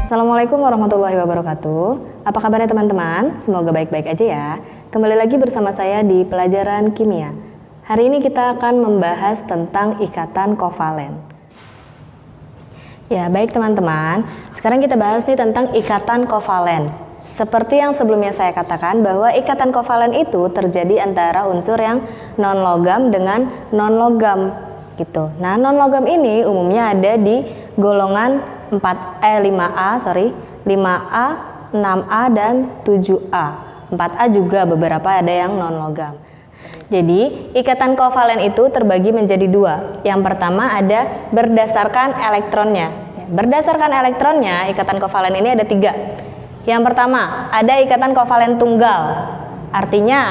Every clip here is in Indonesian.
Assalamualaikum warahmatullahi wabarakatuh. Apa kabarnya teman-teman? Semoga baik-baik aja ya. Kembali lagi bersama saya di pelajaran kimia. Hari ini kita akan membahas tentang ikatan kovalen. Ya, baik teman-teman. Sekarang kita bahas nih tentang ikatan kovalen. Seperti yang sebelumnya saya katakan bahwa ikatan kovalen itu terjadi antara unsur yang non-logam dengan non-logam gitu. Nah, non-logam ini umumnya ada di golongan 5A, 5A, 6A dan 7A. 4A juga beberapa ada yang non-logam. Jadi, ikatan kovalen itu terbagi menjadi dua. Yang pertama ada berdasarkan elektronnya. Berdasarkan elektronnya, ikatan kovalen ini ada tiga. Yang pertama, ada ikatan kovalen tunggal. Artinya,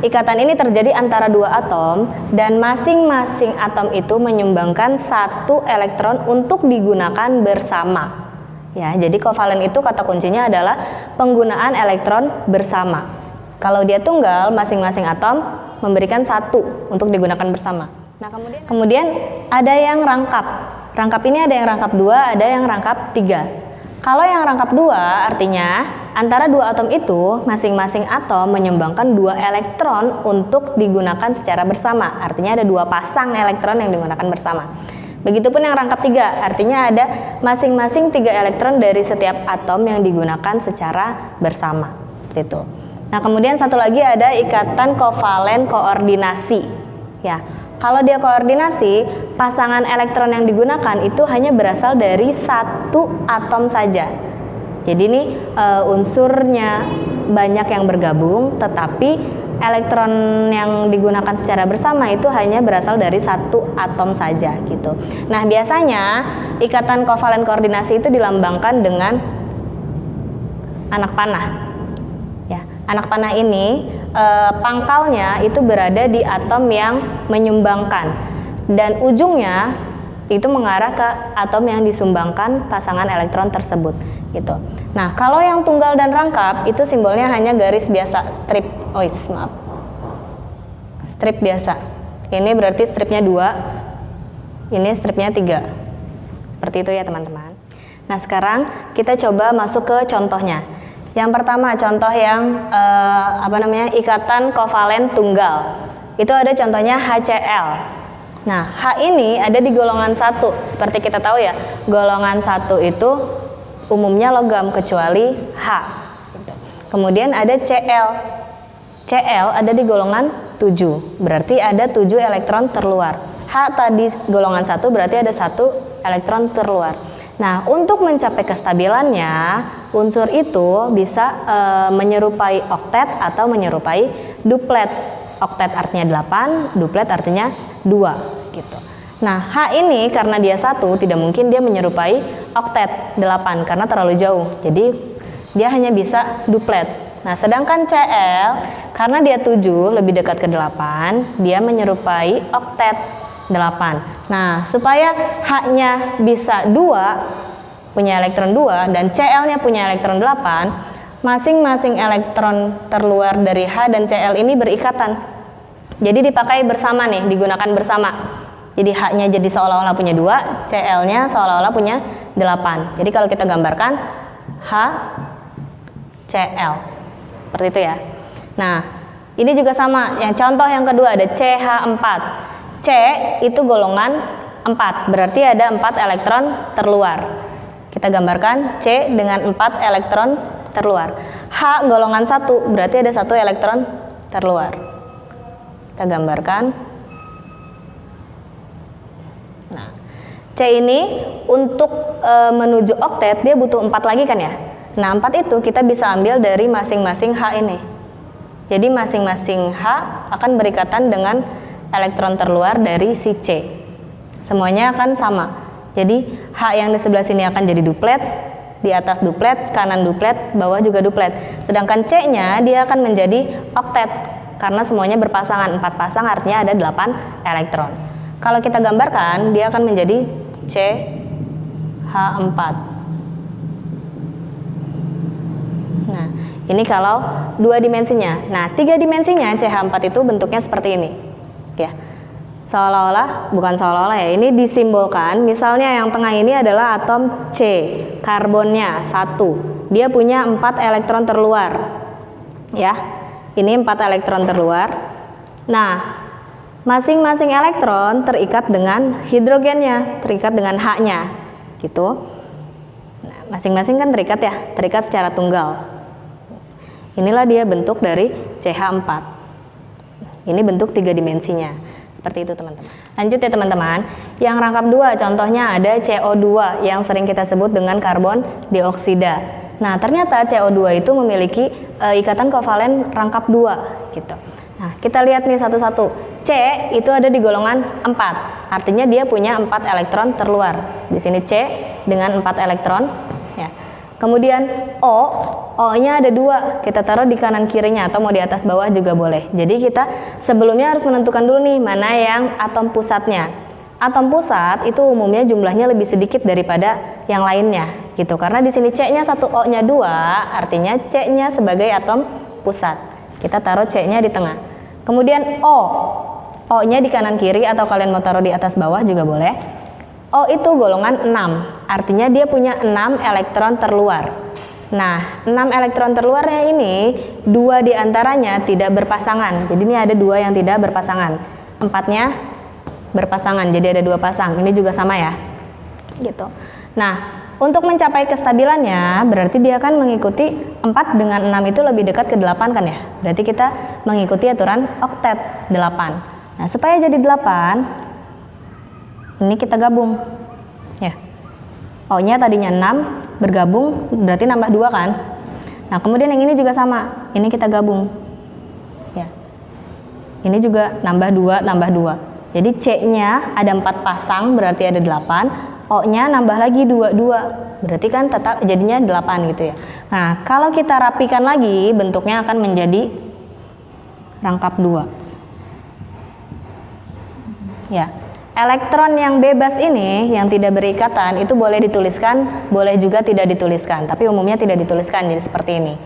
ikatan ini terjadi antara dua atom dan masing-masing atom itu menyumbangkan satu elektron untuk digunakan bersama. Ya, jadi kovalen itu kata kuncinya adalah penggunaan elektron bersama. Kalau dia tunggal, masing-masing atom memberikan satu untuk digunakan bersama. Nah, kemudian ada yang rangkap. Rangkap ini ada yang rangkap 2, ada yang rangkap 3. Kalau yang rangkap 2 artinya antara dua atom itu masing-masing atom menyumbangkan 2 elektron untuk digunakan secara bersama. Artinya ada 2 pasang elektron yang digunakan bersama. Begitupun yang rangkap 3 artinya ada masing-masing 3 elektron dari setiap atom yang digunakan secara bersama. Gitu. Nah, kemudian satu lagi ada ikatan kovalen koordinasi. Ya. Kalau dia koordinasi, pasangan elektron yang digunakan itu hanya berasal dari satu atom saja. Jadi ini unsurnya banyak yang bergabung, tetapi elektron yang digunakan secara bersama itu hanya berasal dari satu atom saja gitu. Nah, biasanya ikatan kovalen koordinasi itu dilambangkan dengan anak panah. Ya, anak panah ini pangkalnya itu berada di atom yang menyumbangkan dan ujungnya itu mengarah ke atom yang disumbangkan pasangan elektron tersebut gitu. Nah, kalau yang tunggal dan rangkap itu simbolnya hanya garis biasa, strip. Strip biasa. Ini berarti stripnya 2, ini stripnya 3. Seperti itu ya teman-teman. Nah, sekarang kita coba masuk ke contohnya. Yang pertama, contoh yang ikatan kovalen tunggal. Itu ada contohnya HCl. Nah, H ini ada di golongan 1. Seperti kita tahu ya, golongan 1 itu umumnya logam kecuali H. Kemudian ada Cl. Cl ada di golongan 7. Berarti ada 7 elektron terluar. H tadi golongan 1 berarti ada 1 elektron terluar. Nah, untuk mencapai kestabilannya, unsur itu bisa menyerupai oktet atau menyerupai duplet. Oktet artinya 8, duplet artinya 2 gitu. Nah, H ini karena dia 1, tidak mungkin dia menyerupai oktet 8 karena terlalu jauh. Jadi, dia hanya bisa duplet. Nah, sedangkan Cl karena dia 7 lebih dekat ke 8, dia menyerupai oktet 8. Nah, supaya H-nya bisa 2, punya elektron 2, dan Cl-nya punya elektron 8, masing-masing elektron terluar dari H dan Cl ini berikatan. Jadi dipakai bersama nih, digunakan bersama. Jadi H-nya jadi seolah-olah punya 2, Cl-nya seolah-olah punya 8. Jadi kalau kita gambarkan H, Cl. Seperti itu ya. Nah, ini juga sama. Yang contoh yang kedua ada CH4. C itu golongan 4, berarti ada 4 elektron terluar. Kita gambarkan C dengan 4 elektron terluar. H golongan 1, berarti ada 1 elektron terluar. Kita gambarkan. Nah, C ini untuk menuju oktet dia butuh 4 lagi kan ya. Nah, 4 itu kita bisa ambil dari masing-masing H ini. Jadi masing-masing H akan berikatan dengan elektron terluar dari si C. Semuanya akan sama. Jadi H yang di sebelah sini akan jadi duplet, di atas duplet, kanan duplet, bawah juga duplet. Sedangkan C-nya dia akan menjadi oktet karena semuanya berpasangan, 4 pasang artinya ada 8 elektron. Kalau kita gambarkan, dia akan menjadi CH4. Nah, ini kalau 2 dimensinya. Nah, 3 dimensinya CH4 itu bentuknya seperti ini. Ya. bukan seolah-olah ya, ini disimbolkan. Misalnya yang tengah ini adalah atom C, karbonnya 1. Dia punya 4 elektron terluar. Ya. Ini 4 elektron terluar. Nah, masing-masing elektron terikat dengan hidrogennya, terikat dengan H-nya. Gitu. Nah, masing-masing kan terikat ya, terikat secara tunggal. Inilah dia bentuk dari CH4. Ini bentuk 3 dimensinya. Seperti itu teman-teman. Lanjut ya teman-teman. Yang rangkap 2 contohnya ada CO2 yang sering kita sebut dengan karbon dioksida. Nah, ternyata CO2 itu memiliki ikatan kovalen rangkap 2 gitu. Nah, kita lihat nih satu-satu. C itu ada di golongan 4. Artinya dia punya 4 elektron terluar. Di sini C dengan 4 elektron ya. Kemudian O-nya ada 2, kita taruh di kanan kirinya atau mau di atas bawah juga boleh. Jadi kita sebelumnya harus menentukan dulu nih mana yang atom pusatnya. Atom pusat itu umumnya jumlahnya lebih sedikit daripada yang lainnya gitu. Karena di sini C-nya 1, O-nya 2, artinya C-nya sebagai atom pusat. Kita taruh C-nya di tengah. Kemudian O-nya di kanan kiri atau kalian mau taruh di atas bawah juga boleh. O itu golongan 6, artinya dia punya 6 elektron terluar. Nah, 6 elektron terluarnya ini 2 diantaranya tidak berpasangan. Jadi ini ada 2 yang tidak berpasangan. 4-nya berpasangan, jadi ada 2 pasang. Ini juga sama ya. Gitu. Nah, untuk mencapai kestabilannya berarti dia akan mengikuti 4 dengan 6 itu lebih dekat ke 8 kan ya. Berarti kita mengikuti aturan oktet 8. Nah, supaya jadi 8 ini kita gabung ya. O-nya tadinya 6 bergabung berarti nambah 2 kan. Nah, kemudian yang ini juga sama, ini kita gabung ya. Ini juga nambah 2 tambah 2. Jadi C-nya ada 4 pasang berarti ada 8. O-nya nambah lagi 2 berarti kan tetap jadinya 8 gitu ya. Nah, kalau kita rapikan lagi bentuknya akan menjadi rangkap 2 ya. Elektron yang bebas ini, yang tidak berikatan, itu boleh dituliskan, boleh juga tidak dituliskan. Tapi umumnya tidak dituliskan, jadi seperti ini.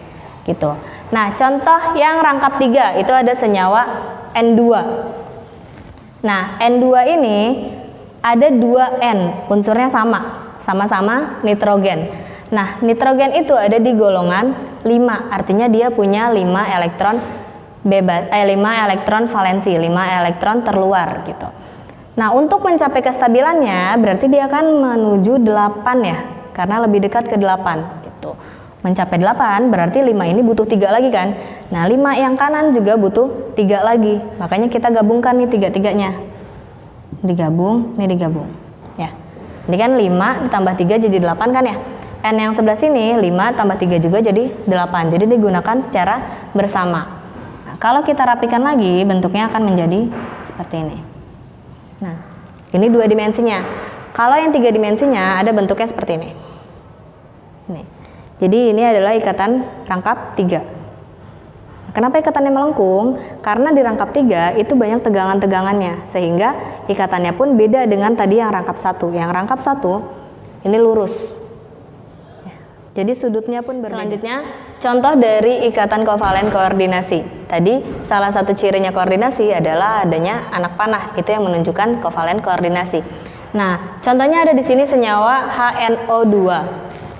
Gitu. Nah, contoh yang rangkap 3, itu ada senyawa N2. Nah, N2 ini ada 2 N, unsurnya sama-sama nitrogen. Nah, nitrogen itu ada di golongan 5, artinya dia punya 5 elektron bebas, 5 elektron valensi, 5 elektron terluar gitu. Nah, untuk mencapai kestabilannya berarti dia akan menuju 8 ya, karena lebih dekat ke 8 gitu. Mencapai 8 berarti 5 ini butuh 3 lagi kan. Nah, 5 yang kanan juga butuh 3 lagi. Makanya kita gabungkan nih 3-3-nya. Digabung, ini digabung. Ya. Ini kan 5 ditambah 3 jadi 8 kan ya. N yang sebelah sini 5 tambah 3 juga jadi 8. Jadi digunakan secara bersama. Nah, kalau kita rapikan lagi bentuknya akan menjadi seperti ini. Nah, ini 2 dimensinya. Kalau yang 3 dimensinya ada bentuknya seperti ini. Nih. Jadi ini adalah ikatan rangkap 3. Kenapa ikatannya melengkung? Karena di rangkap 3 itu banyak tegangan-tegangannya, sehingga ikatannya pun beda dengan tadi yang rangkap 1. Yang rangkap 1 ini lurus. Jadi sudutnya pun berbeda. Selanjutnya, contoh dari ikatan kovalen koordinasi. Tadi salah satu cirinya koordinasi adalah adanya anak panah, itu yang menunjukkan kovalen koordinasi. Nah, contohnya ada di sini senyawa HNO2.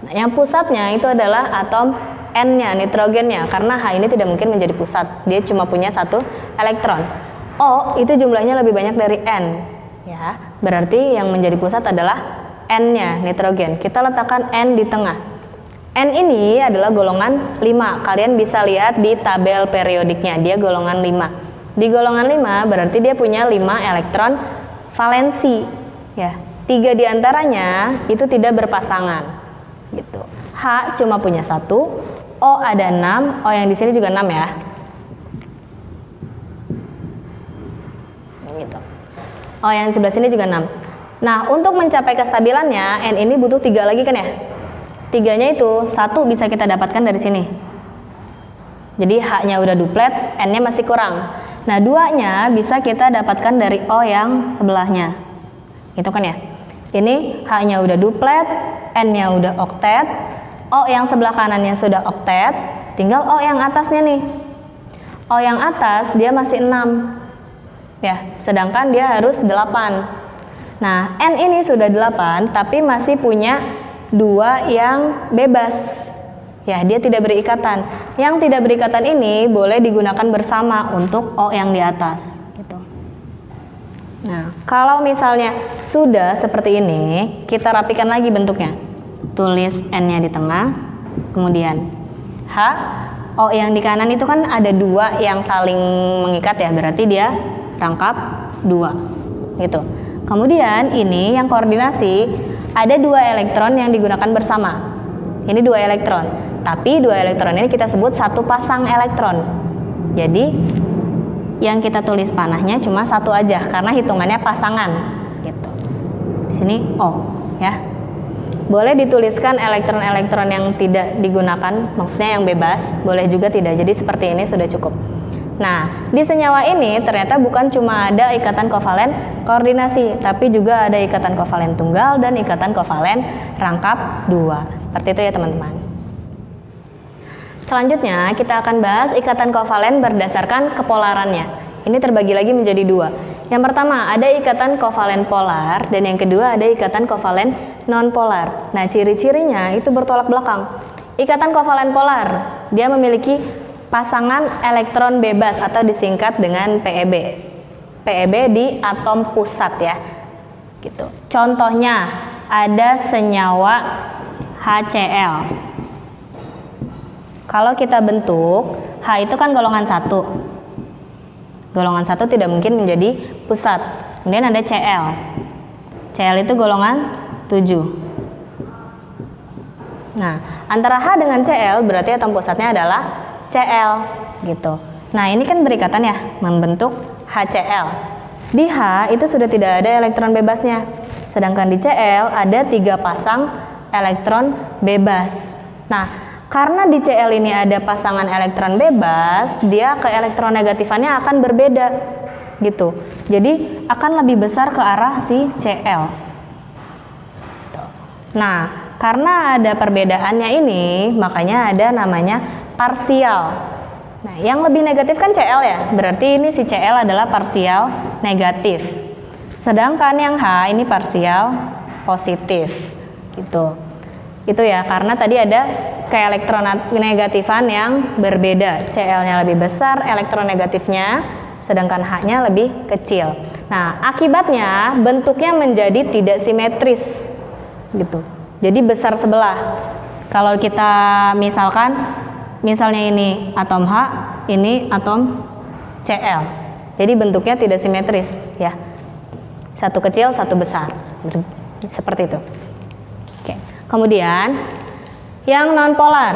Nah, yang pusatnya itu adalah atom N-nya, nitrogennya, karena H ini tidak mungkin menjadi pusat, dia cuma punya 1 elektron. O itu jumlahnya lebih banyak dari N, ya. Berarti yang menjadi pusat adalah N-nya, nitrogen. Kita letakkan N di tengah. N ini adalah golongan 5. Kalian bisa lihat di tabel periodiknya, dia golongan 5. Di golongan 5 berarti dia punya 5 elektron valensi. Ya, 3 diantaranya itu tidak berpasangan. Gitu. H cuma punya 1, O ada 6, O yang di sini juga 6 ya. Gitu. O yang sebelah sini juga 6. Nah, untuk mencapai kestabilannya N ini butuh 3 lagi kan ya? 3-nya itu 1 bisa kita dapatkan dari sini. Jadi H-nya udah duplet, N-nya masih kurang. Nah, 2-nya bisa kita dapatkan dari O yang sebelahnya. Itu kan ya. Ini H-nya udah duplet, N-nya udah oktet, O yang sebelah kanannya sudah oktet, tinggal O yang atasnya nih. O yang atas dia masih 6. ya, sedangkan dia harus 8. Nah, N ini sudah 8 tapi masih punya 2 yang bebas. Ya, dia tidak berikatan. Yang tidak berikatan ini boleh digunakan bersama untuk O yang di atas gitu. Nah, kalau misalnya sudah seperti ini, kita rapikan lagi bentuknya. Tulis N-nya di tengah, kemudian H, O yang di kanan itu kan ada 2 yang saling mengikat ya, berarti dia rangkap 2 gitu. Kemudian ini yang koordinasi, ada 2 elektron yang digunakan bersama. Ini 2 elektron, tapi 2 elektron ini kita sebut satu pasang elektron. Jadi yang kita tulis panahnya cuma satu aja karena hitungannya pasangan gitu. Di sini O ya. Boleh dituliskan elektron-elektron yang tidak digunakan, maksudnya yang bebas, boleh juga tidak. Jadi seperti ini sudah cukup. Nah, di senyawa ini ternyata bukan cuma ada ikatan kovalen koordinasi, tapi juga ada ikatan kovalen tunggal dan ikatan kovalen rangkap 2. Seperti itu ya teman-teman. Selanjutnya kita akan bahas ikatan kovalen berdasarkan kepolarannya. Ini terbagi lagi menjadi 2. Yang pertama ada ikatan kovalen polar dan yang kedua ada ikatan kovalen non-polar. Nah, ciri-cirinya itu bertolak belakang. Ikatan kovalen polar, dia memiliki pasangan elektron bebas atau disingkat dengan PeB. PeB di atom pusat ya. Gitu. Contohnya ada senyawa HCl. Kalau kita bentuk, H itu kan golongan 1. Golongan 1 tidak mungkin menjadi pusat. Kemudian ada Cl. Cl itu golongan 7. Nah, antara H dengan Cl berarti atom pusatnya adalah Cl gitu. Nah, ini kan berikatan ya, membentuk HCl. Di H itu sudah tidak ada elektron bebasnya. Sedangkan di Cl ada 3 pasang elektron bebas. Nah, karena di Cl ini ada pasangan elektron bebas, dia keelektronegatifannya akan berbeda gitu. Jadi akan lebih besar ke arah si Cl. Nah, karena ada perbedaannya ini, makanya ada namanya parsial. Nah, yang lebih negatif kan Cl ya, berarti ini si Cl adalah parsial negatif. Sedangkan yang H ini parsial positif gitu. Itu ya, karena tadi ada keelektronegatifan yang berbeda. Cl-nya lebih besar elektronegatifnya, sedangkan H-nya lebih kecil. Nah, akibatnya bentuknya menjadi tidak simetris gitu. Jadi besar sebelah. Kalau kita misalnya ini atom H, ini atom Cl. Jadi bentuknya tidak simetris ya. Satu kecil, satu besar. Seperti itu. Oke. Kemudian yang nonpolar.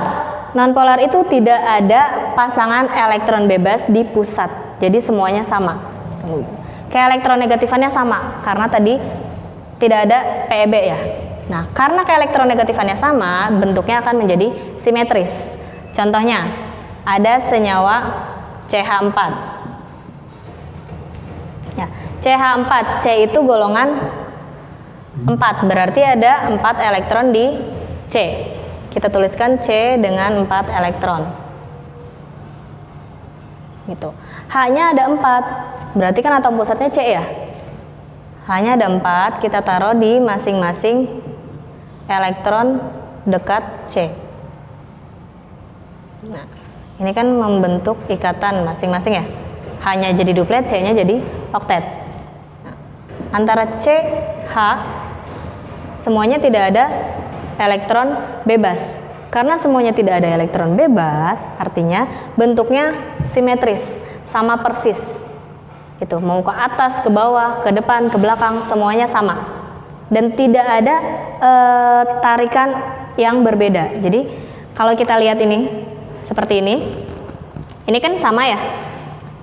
Nonpolar itu tidak ada pasangan elektron bebas di pusat. Jadi semuanya sama. Keelektronegatifannya sama karena tadi tidak ada PeB ya. Nah, karena keelektronegatifannya sama, bentuknya akan menjadi simetris. Contohnya, ada senyawa CH4. Ya, CH4, C itu golongan 4, berarti ada 4 elektron di C. Kita tuliskan C dengan 4 elektron. Gitu. H-nya ada 4, berarti kan atom pusatnya C ya. H-nya ada 4, kita taruh di masing-masing elektron dekat C. Nah, ini kan membentuk ikatan masing-masing ya. H-nya jadi duplet, C-nya jadi oktet. Nah, antara C, H, semuanya tidak ada elektron bebas. Karena semuanya tidak ada elektron bebas, artinya bentuknya simetris, sama persis. Itu mau ke atas, ke bawah, ke depan, ke belakang, semuanya sama. Dan tidak ada tarikan yang berbeda. Jadi kalau kita lihat ini seperti ini kan sama ya.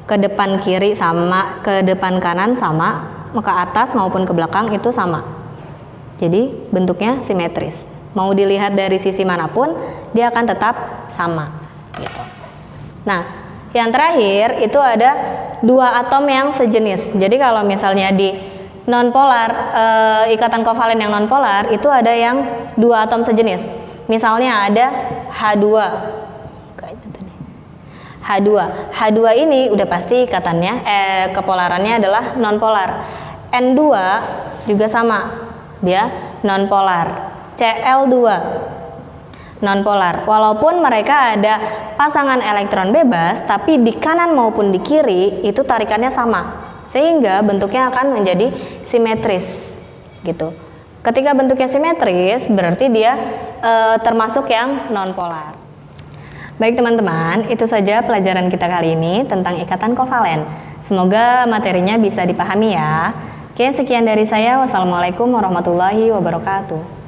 Ke depan kiri sama, ke depan kanan sama, ke atas maupun ke belakang itu sama. Jadi bentuknya simetris. Mau dilihat dari sisi manapun, dia akan tetap sama. Gitu. Nah, yang terakhir itu ada 2 atom yang sejenis. Jadi kalau misalnya di nonpolar, ikatan kovalen yang nonpolar itu ada yang 2 atom sejenis. Misalnya ada H2. H2. H2 ini udah pasti ikatannya kepolarannya adalah nonpolar. N2 juga sama, dia nonpolar. Cl2 nonpolar. Walaupun mereka ada pasangan elektron bebas, tapi di kanan maupun di kiri itu tarikannya sama, sehingga bentuknya akan menjadi simetris gitu. Ketika bentuknya simetris berarti dia termasuk yang nonpolar. Baik teman-teman, itu saja pelajaran kita kali ini tentang ikatan kovalen. Semoga materinya bisa dipahami ya. Oke, sekian dari saya. Wassalamualaikum warahmatullahi wabarakatuh.